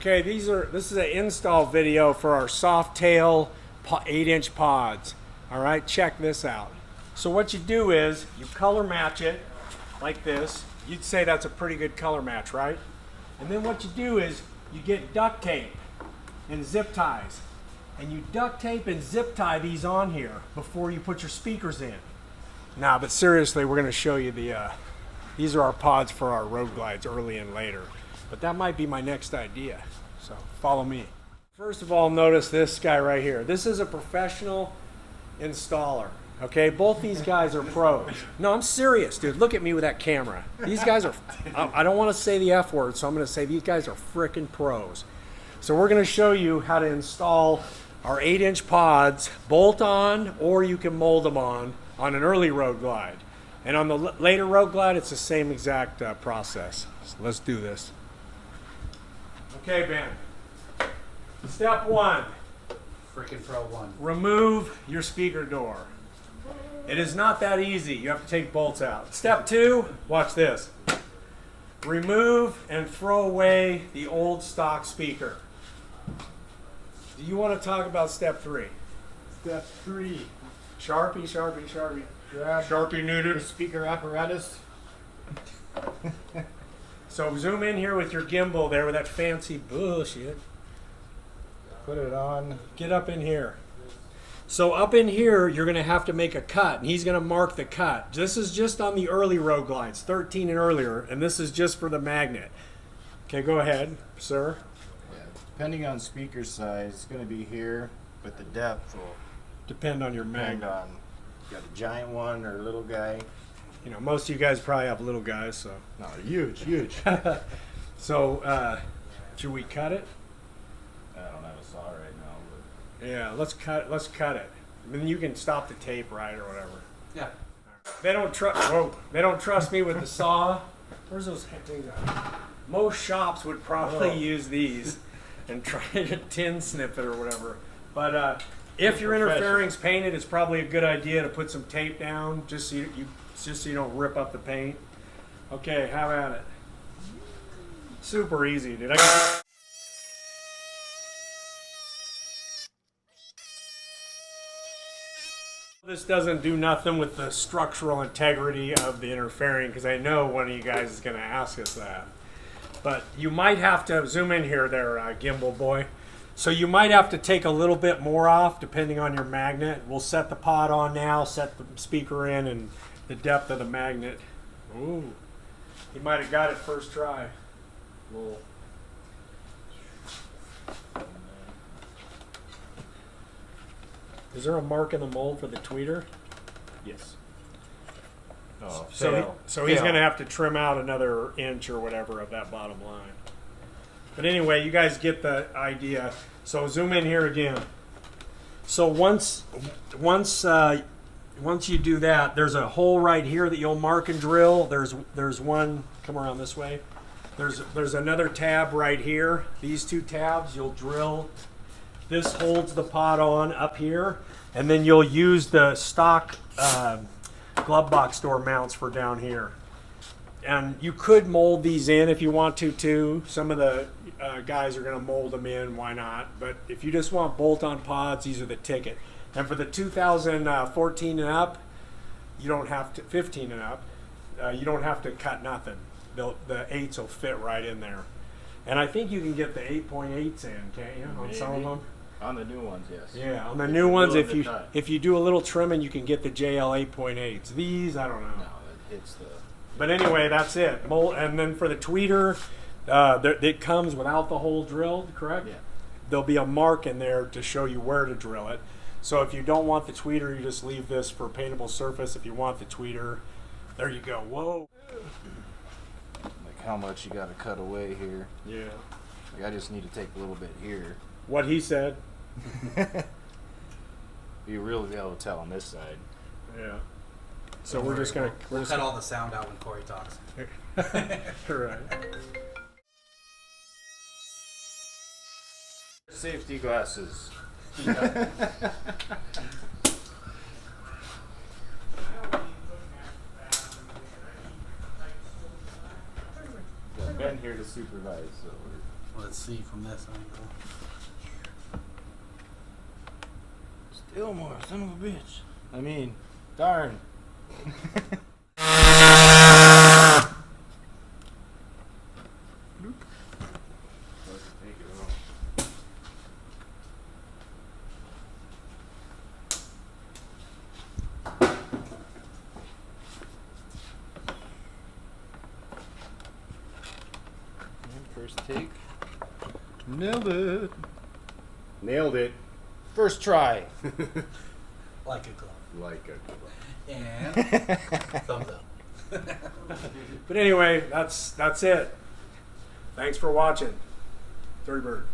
Okay, this is an install video for our soft tail 8-inch pods. All right, check this out. So what you do is you color match it like this. You'd say that's a pretty good color match, right? And then what you do is you get duct tape and zip ties. And you duct tape and zip tie these on here before you put your speakers in. Nah, but seriously, we're gonna show you these are our pods for our road glides early and later. But that might be my next idea, so follow me. First of all, notice this guy right here. This is a professional installer, okay? Both these guys are pros. No, I'm serious, dude. Look at me with that camera. These guys are, I don't want to say the F word, so I'm going to say these guys are frickin' pros. So we're going to show you how to install our 8-inch pods, bolt on, or you can mold them on an early road glide. And on the later road glide, it's the same exact process. So let's do this. Okay, Ben. Step 1. Frickin' Pro 1. Remove your speaker door. It is not that easy. You have to take bolts out. Step 2, watch this. Remove and throw away the old stock speaker. Do you want to talk about step 3? Step 3. Sharpie, Sharpie, Sharpie. Grab Sharpie neutered. the speaker apparatus. So zoom in here with your gimbal there with that fancy bullshit. Put it on. Get up in here. So up in here, you're going to have to make a cut, and he's going to mark the cut. This is just on the early road glides, 13 and earlier, and this is just for the magnet. Okay, go ahead, sir. Yeah, depending on speaker size, it's going to be here, but the depth will Depend on your depend magnet. on you got a giant one or a little guy. You know, most of you guys probably have little guys, so. No, huge, huge. So, should we cut it? I don't have a saw right now, but Yeah, let's cut it. And then you can stop the tape, right, or whatever. yeah. They don't trust me with the saw. Where's those things at? Most shops would probably use these and try to tin snip it or whatever. But if your interfering's painted, it's probably a good idea to put some tape down just so you don't rip up the paint. Okay, have at it. Super easy, dude. This doesn't do nothing with the structural integrity of the interfering, because I know one of you guys is going to ask us that. But you might have to zoom in here there, gimbal boy. So you might have to take a little bit more off depending on your magnet. We'll set the pod on now, set the speaker in, and the depth of the magnet. Ooh, he might have got it first try. Well, is there a mark in the mold for the tweeter? Yes. Oh, So he's going to have to trim out another inch or whatever of that bottom line. But anyway, you guys get the idea. So zoom in here again. So once you do that, there's a hole right here that you'll mark and drill. There's one. Come around this way. There's another tab right here. These two tabs you'll drill. This holds the pod on up here, and then you'll use the stock glove box door mounts for down here. And you could mold these in if you want to too. Some of the guys are going to mold them in, why not? But if you just want bolt-on pods, these are the ticket. And for the 2014 and up, you don't have to, 15 and up, you don't have to cut nothing. The 8s will fit right in there. And I think you can get the 8.8s in, can't you, on some of them? On the new ones, yes. Yeah, on the new ones, if you do a little trimming, you can get the JL 8.8s. These, I don't know. No, it's the... But anyway, that's it. And then for the tweeter, it comes without the hole drilled, correct? Yeah. There'll be a mark in there to show you where to drill it. So if you don't want the tweeter, you just leave this for paintable surface. If you want the tweeter, there you go. Whoa. Like how much you got to cut away here. Yeah. Like I just need to take a little bit here. What he said. You really be able to tell on this side. Yeah. So we're just gonna cut all the sound out when Corey talks. Right. Safety glasses. Ben here to supervise, so Let's see from this angle. Still more, son of a bitch. I mean, darn. First take. Nailed it. Nailed it. First try. Like a glove. Like a glove. And thumbs up. But anyway, that's it. Thanks for watching. Dirty Bird.